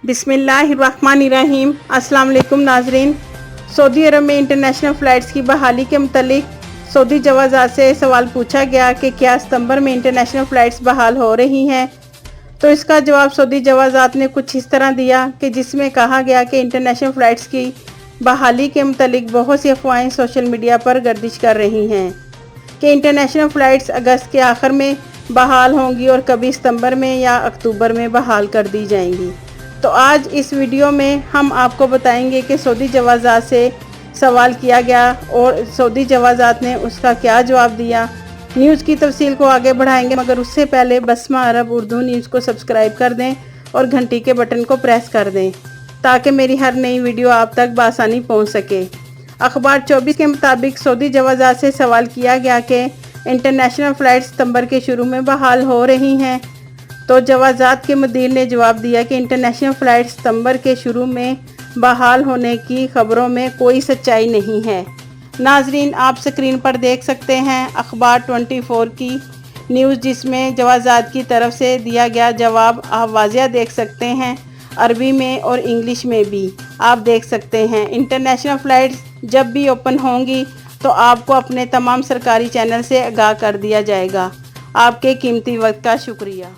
बिस्मिल्लाहिर्रहमानिर्रहीम। अस्सलाम वालेकुम नाजरीन। सऊदी अरब में इंटरनेशनल फ़्लाइट्स की बहाली के मुतल्लिक सऊदी जवाज़ात से सवाल पूछा गया कि क्या सितंबर में इंटरनेशनल फ़्लाइट्स बहाल हो रही हैं। तो इसका जवाब सऊदी जवाज़ात ने कुछ इस तरह दिया कि जिसमें कहा गया कि इंटरनेशनल फ़्लाइट्स की बहाली के मुतल्लिक बहुत सी अफवाहें सोशल मीडिया पर गर्दिश कर रही हैं कि इंटरनेशनल फ़्लाइट्स अगस्त के आखिर में बहाल होंगी और कभी सितंबर में या अक्टूबर में बहाल कर दी जाएंगी। तो आज इस वीडियो में हम आपको बताएंगे कि सऊदी जवाज़ात से सवाल किया गया और सऊदी जवाज़ात ने उसका क्या जवाब दिया। न्यूज़ की तफसील को आगे बढ़ाएंगे, मगर उससे पहले बसमा अरब उर्दू न्यूज़ को सब्सक्राइब कर दें और घंटी के बटन को प्रेस कर दें ताकि मेरी हर नई वीडियो आप तक बआसानी पहुंच सके। अखबार 24 के मुताबिक सऊदी जवाज़ात से सवाल किया गया कि इंटरनेशनल फ़्लाइट सितंबर के शुरू में बहाल हो रही हैं। तो जवाज़ात के मुदीर ने जवाब दिया कि इंटरनेशनल फ़्लाइट सितंबर के शुरू में बहाल होने की खबरों में कोई सच्चाई नहीं है। नाजरीन, आप स्क्रीन पर देख सकते हैं अखबार 24 की न्यूज़, जिसमें जवाज़ात की तरफ से दिया गया जवाब आप वाज़िया देख सकते हैं, अरबी में और इंग्लिश में भी आप देख सकते हैं। इंटरनेशनल फ़्लाइट्स जब भी ओपन होंगी तो आपको अपने तमाम सरकारी चैनल से आगाह कर दिया जाएगा। आपके कीमती वक्त का शुक्रिया।